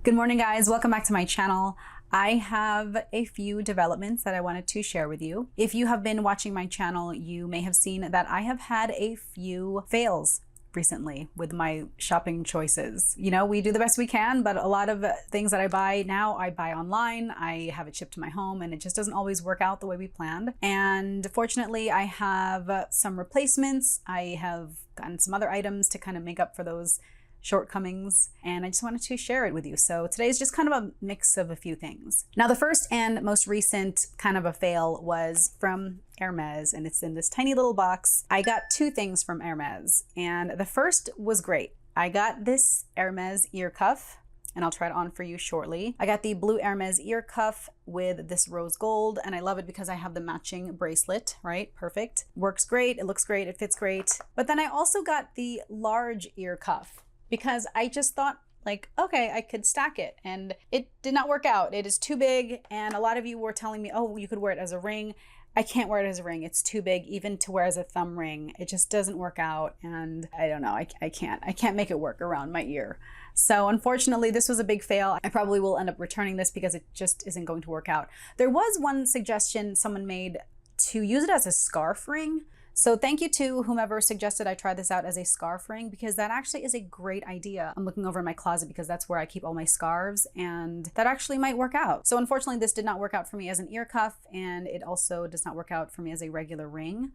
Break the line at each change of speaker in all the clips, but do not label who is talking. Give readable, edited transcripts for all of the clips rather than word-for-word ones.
Good morning, guys. Welcome back to my channel. I have a few developments that I wanted to share with you. If you have been watching my channel, you may have seen that I have had a few fails recently with my shopping choices. You know, we do the best we can, but a lot of things that I buy now, I buy online. I have it shipped to my home and it just doesn't always work out the way we planned. And fortunately, I have some replacements. I have gotten some other items to kind of make up for those shortcomings, and I just wanted to share it with you. So today's just kind of a mix of a few things. Now, the first and most recent kind of a fail was from Hermes, and it's in this tiny little box. I got two things from Hermes, and the first was great. I got this Hermes ear cuff, and I'll try it on for you shortly. I got the blue Hermes ear cuff with this rose gold, and I love it because I have the matching bracelet, right? Perfect. Works great, it looks great, it fits great. But then I also got the large ear cuff, because I just thought, like, okay, I could stack it, and it did not work out. It is too big, and a lot of you were telling me, oh, you could wear it as a ring. I can't wear it as a ring. It's too big, even to wear as a thumb ring. It just doesn't work out, and I don't know, I can't make it work around my ear. So unfortunately, this was a big fail. I probably will end up returning this because it just isn't going to work out. There was one suggestion someone made to use it as a scarf ring. So thank you to whomever suggested I try this out as a scarf ring, because that actually is a great idea. I'm looking over in my closet because that's where I keep all my scarves, and that actually might work out. So unfortunately, this did not work out for me as an ear cuff, and it also does not work out for me as a regular ring.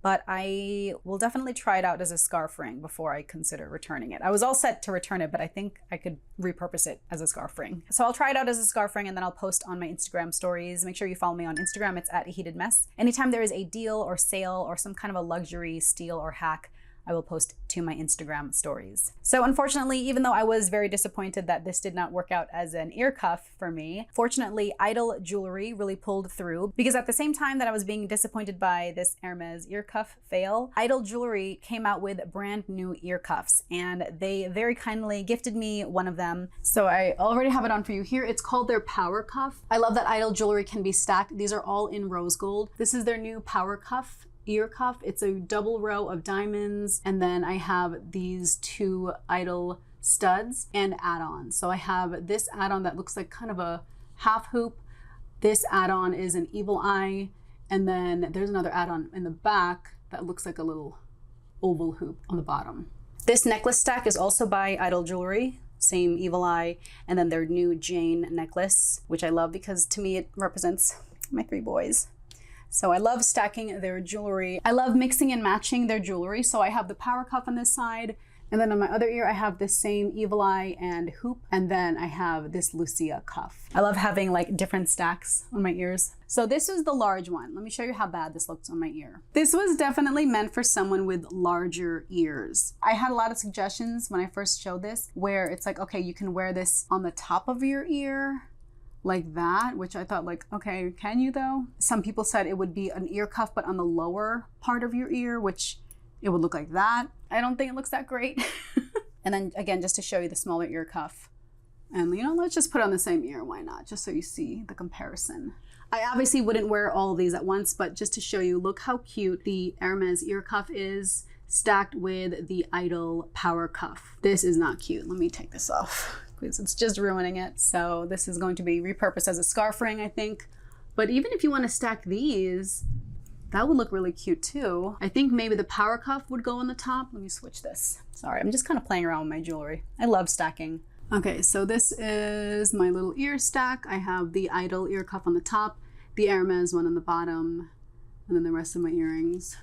But I will definitely try it out as a scarf ring before I consider returning it. I was all set to return it, but I think I could repurpose it as a scarf ring. So I'll try it out as a scarf ring, and then I'll post on my Instagram stories. Make sure you follow me on Instagram. It's @heatedmess. Anytime there is a deal or sale or some kind of a luxury steal or hack, I will post to my Instagram stories. So unfortunately, even though I was very disappointed that this did not work out as an ear cuff for me, fortunately, Idyl jewelry really pulled through, because at the same time that I was being disappointed by this Hermes ear cuff fail, Idyl jewelry came out with brand new ear cuffs, and they very kindly gifted me one of them. So I already have it on for you here. It's called their Power Cuff. I love that Idyl jewelry can be stacked. These are all in rose gold. This is their new Power Cuff ear cuff. It's a double row of diamonds, and then I have these two Idyl studs and add-ons. So I have this add-on that looks like kind of a half hoop. This add-on is an evil eye, and then there's another add-on in the back that looks like a little oval hoop on the bottom. This necklace stack is also by Idyl jewelry, same evil eye, and then their new Jane necklace, which I love because to me it represents my three boys. So I love stacking their jewelry. I love mixing and matching their jewelry. So I have the Power Cuff on this side, and then on my other ear, I have this same evil eye and hoop, and then I have this Lucia cuff. I love having like different stacks on my ears. So this is the large one. Let me show you how bad this looks on my ear. This was definitely meant for someone with larger ears. I had a lot of suggestions when I first showed this, where it's like, okay, you can wear this on the top of your ear, like that, which I thought, like, okay, can you though? Some people said it would be an ear cuff, but on the lower part of your ear, which it would look like that. I don't think it looks that great. And then again, just to show you the smaller ear cuff. And you know, let's just put it on the same ear, why not? Just so you see the comparison. I obviously wouldn't wear all of these at once, but just to show you, look how cute the Hermes ear cuff is stacked with the Idyl Power Cuff. This is not cute. Let me take this off, because it's just ruining it. So this is going to be repurposed as a scarf ring, I think. But even if you want to stack these, that would look really cute too. I think maybe the Power Cuff would go on the top. Let me switch this. Sorry, I'm just kind of playing around with my jewelry. I love stacking. Okay, so this is my little ear stack. I have the Idyl ear cuff on the top, the Hermes one on the bottom, and then the rest of my earrings.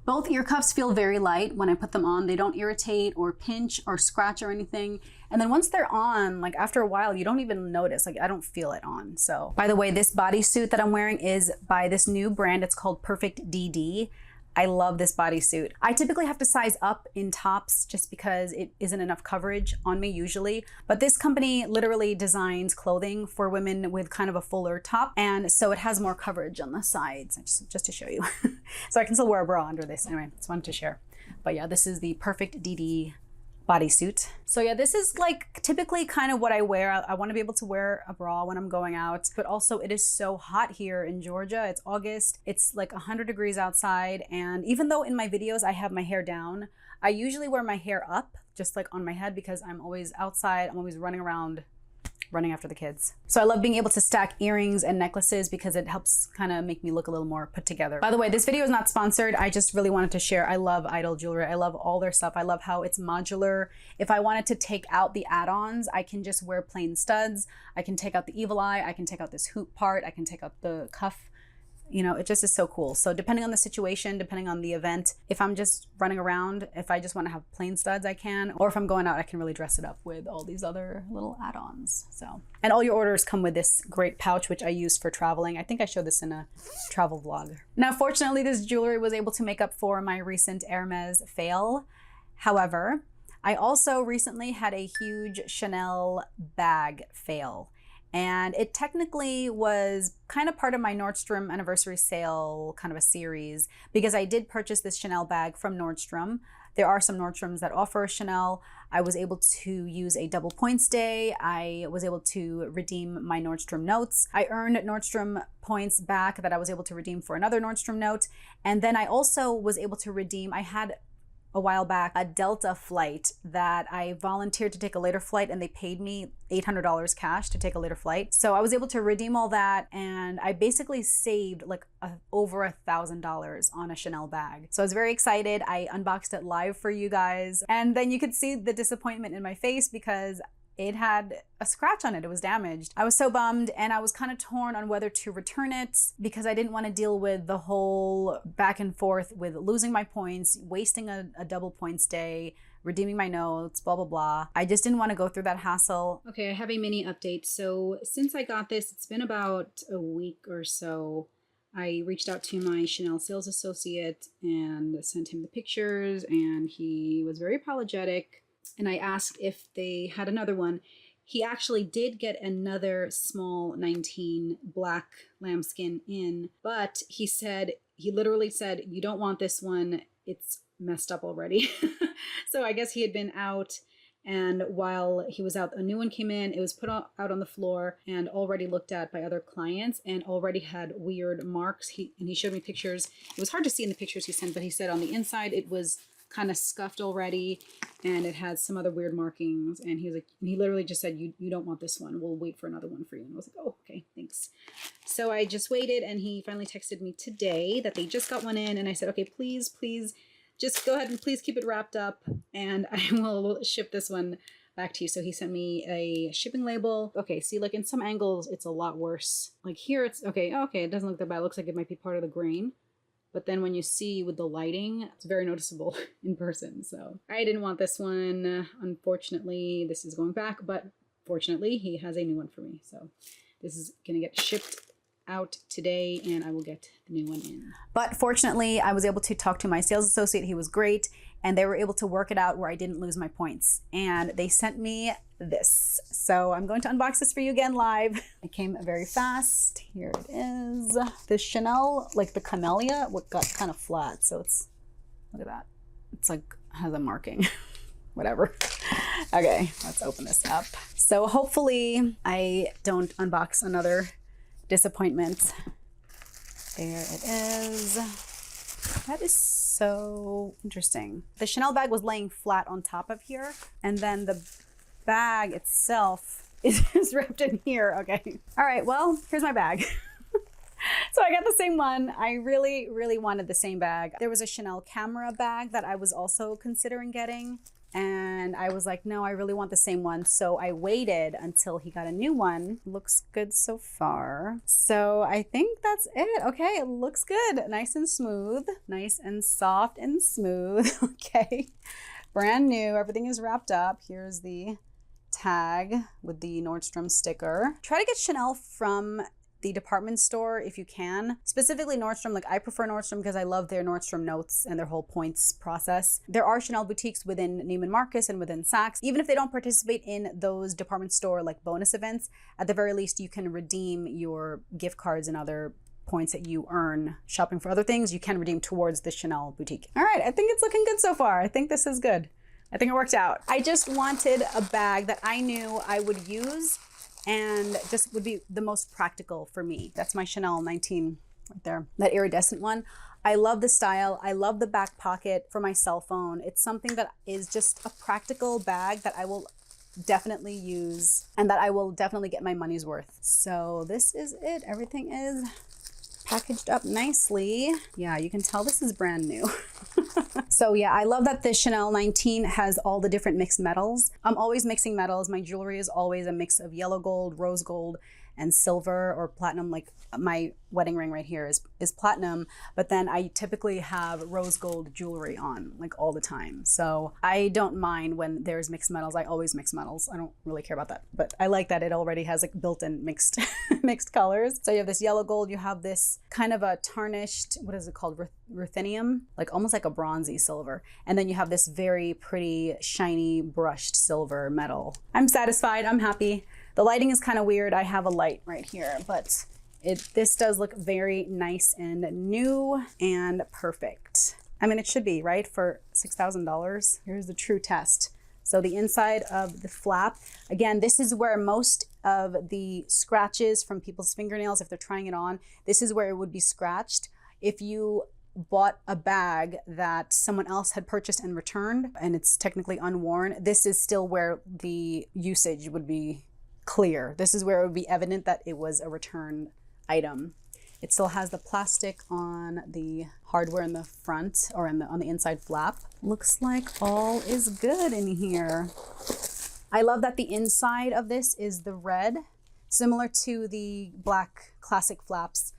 Both ear cuffs feel very light when I put them on. They don't irritate or pinch or scratch or anything. And then once they're on, like after a while, you don't even notice, like I don't feel it on. So by the way, this bodysuit that I'm wearing is by this new brand. It's called Perfect DD. I love this bodysuit. I typically have to size up in tops just because it isn't enough coverage on me usually. But this company literally designs clothing for women with kind of a fuller top. And so it has more coverage on the sides, just to show you. So I can still wear a bra under this. Anyway, just wanted to share. But yeah, this is the Perfect DD bodysuit. So yeah, this is like typically kind of what I wear. I want to be able to wear a bra when I'm going out, but also it is so hot here in Georgia. It's August. It's like 100 degrees outside. And even though in my videos I have my hair down, I usually wear my hair up just like on my head because I'm always outside. I'm always running around running after the kids. So I love being able to stack earrings and necklaces because it helps kind of make me look a little more put together. By the way, this video is not sponsored. I just really wanted to share. I love Idyl jewelry. I love all their stuff. I love how it's modular. If I wanted to take out the add-ons, I can just wear plain studs. I can take out the evil eye. I can take out this hoop part. I can take out the cuff. You know, it just is so cool. So depending on the situation, depending on the event, if I'm just running around, if I just want to have plain studs, I can. Or if I'm going out, I can really dress it up with all these other little add-ons. So, and all your orders come with this great pouch, which I use for traveling. I think I showed this in a travel vlog. Now, fortunately, this jewelry was able to make up for my recent Hermes fail. However, I also recently had a huge Chanel bag fail. And it technically was kind of part of my Nordstrom anniversary sale, kind of a series, because I did purchase this Chanel bag from Nordstrom. There are some Nordstroms that offer Chanel. I was able to use a double points day. I was able to redeem my Nordstrom notes. I earned Nordstrom points back that I was able to redeem for another Nordstrom note. And then I also was able to redeem, I had a while back a Delta flight that I volunteered to take a later flight, and they paid me $800 cash to take a later flight. So I was able to redeem all that, and I basically saved like over $1,000 on a Chanel bag. So I was very excited. I unboxed it live for you guys, and then you could see the disappointment in my face because it had a scratch on it. It was damaged. I was so bummed, and I was kind of torn on whether to return it because I didn't want to deal with the whole back and forth with losing my points, wasting a double points day, redeeming my notes, blah, blah, blah. I just didn't want to go through that hassle. Okay, I have a mini update. So since I got this, it's been about a week or so. I reached out to my Chanel sales associate and sent him the pictures, and he was very apologetic. And I asked if they had another one. He actually did get another small 19 black lambskin in, but he literally said, you don't want this one. It's messed up already. So I guess he had been out, and while he was out, a new one came in. It was put out on the floor and already looked at by other clients and already had weird marks. He showed me pictures. It was hard to see in the pictures he sent, but he said on the inside it was kind of scuffed already, and it had some other weird markings, and he was like, and he literally just said, you don't want this one, we'll wait for another one for you. And I was like, oh, okay, thanks. So I just waited, and he finally texted me today that they just got one in, and I said, okay, please just go ahead and please keep it wrapped up, and I will ship this one back to you. So he sent me a shipping label. Okay, see, like in some angles it's a lot worse. Like here it's okay, it doesn't look that bad. It looks like it might be part of the grain. But then when you see with the lighting, it's very noticeable in person. So I didn't want this one. Unfortunately, this is going back, but fortunately he has a new one for me. So this is gonna get shipped out today, and I will get the new one in. But fortunately, I was able to talk to my sales associate. He was great, and they were able to work it out where I didn't lose my points. And they sent me this. So I'm going to unbox this for you again live. It came very fast. Here it is. The Chanel, like the camellia, got kind of flat. So it's, look at that. It's like, has a marking. Whatever. Okay, let's open this up. So hopefully I don't unbox another disappointment. There it is. That is so interesting. The Chanel bag was laying flat on top of here, and then the bag itself is wrapped in here. Okay. All right, well, here's my bag. So I got the same one. I really, really wanted the same bag. There was a Chanel camera bag that I was also considering getting, and I was like, no, I really want the same one. So I waited until he got a new one. Looks good so far. So I think that's it. Okay, it looks good. Nice and smooth. Nice and soft and smooth. Okay, brand new. Everything is wrapped up. Here's the tag with the Nordstrom sticker. Try to get Chanel from the department store if you can. Specifically Nordstrom, like I prefer Nordstrom because I love their Nordstrom notes and their whole points process. There are Chanel boutiques within Neiman Marcus and within Saks. Even if they don't participate in those department store like bonus events, at the very least you can redeem your gift cards and other points that you earn shopping for other things. You can redeem towards the Chanel boutique. All right, I think it's looking good so far. I think this is good. I think it worked out. I just wanted a bag that I knew I would use and just would be the most practical for me. That's my Chanel 19 right there, that iridescent one. I love the style. I love the back pocket for my cell phone. It's something that is just a practical bag that I will definitely use and that I will definitely get my money's worth. So this is it. Everything is packaged up nicely. Yeah, you can tell this is brand new. So yeah, I love that the Chanel 19 has all the different mixed metals. I'm always mixing metals. My jewelry is always a mix of yellow gold, rose gold, and silver or platinum. Like my wedding ring right here is platinum, but then I typically have rose gold jewelry on like all the time. So I don't mind when there's mixed metals. I always mix metals. I don't really care about that, but I like that it already has like built-in mixed mixed colors. So you have this yellow gold, you have this kind of a tarnished, what is it called? Ruthenium, like almost like a bronzy silver. And then you have this very pretty, shiny, brushed silver metal. I'm satisfied, I'm happy. The lighting is kind of weird. I have a light right here, but this does look very nice and new and perfect. I mean, it should be, right? For $6,000. Here's the true test. So the inside of the flap, again, this is where most of the scratches from people's fingernails, if they're trying it on, this is where it would be scratched. If you bought a bag that someone else had purchased and returned, and it's technically unworn, this is still where the usage would be clear. This is where it would be evident that it was a return item. It still has the plastic on the hardware in the front or on the inside flap. Looks like all is good in here. I love that the inside of this is the red, similar to the black classic flaps.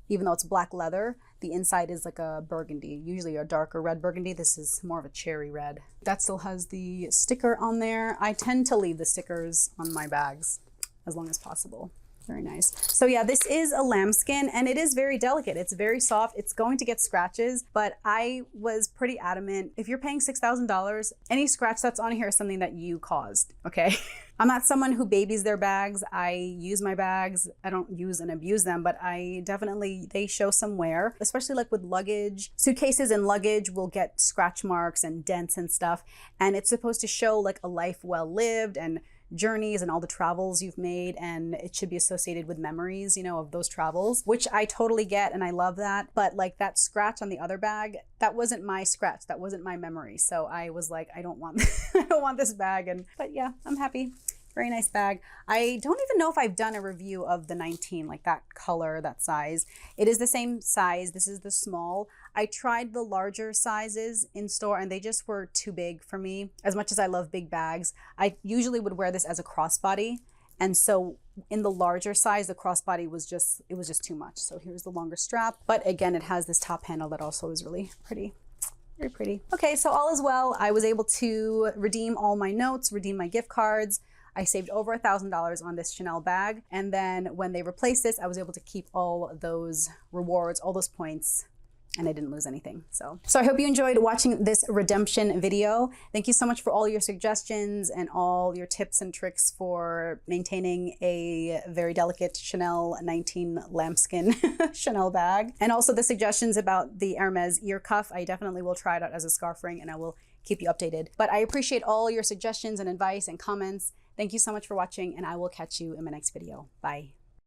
Even though it's black leather, the inside is like a burgundy, usually a darker red burgundy. This is more of a cherry red. That still has the sticker on there. I tend to leave the stickers on my bags as long as possible. Very nice. So yeah, this is a lambskin and it is very delicate. It's very soft. It's going to get scratches, but I was pretty adamant. If you're paying $6,000, any scratch that's on here is something that you caused, okay? I'm not someone who babies their bags. I use my bags. I don't use and abuse them, but they show some wear, especially like with luggage. Suitcases and luggage will get scratch marks and dents and stuff. And it's supposed to show like a life well lived and journeys and all the travels you've made, and it should be associated with memories, you know, of those travels, which I totally get and I love that. But like that scratch on the other bag, that wasn't my scratch, that wasn't my memory. So I was like, I don't want I don't want this bag. But yeah, I'm happy. Very nice bag. I don't even know if I've done a review of the 19, like that color, that size. It is the same size. This is the small. I tried the larger sizes in store and they just were too big for me. As much as I love big bags, I usually would wear this as a crossbody. And so in the larger size, the crossbody was just too much. So here's the longer strap. But again, it has this top handle that also is really pretty. Very pretty. Okay, so all is well. I was able to redeem all my notes, redeem my gift cards. I saved over $1,000 on this Chanel bag. And then when they replaced this, I was able to keep all those rewards, all those points, and I didn't lose anything. So I hope you enjoyed watching this redemption video. Thank you so much for all your suggestions and all your tips and tricks for maintaining a very delicate Chanel 19 lambskin Chanel bag. And also the suggestions about the Hermes ear cuff. I definitely will try it out as a scarf ring and I will keep you updated. But I appreciate all your suggestions and advice and comments. Thank you so much for watching and I will catch you in my next video. Bye.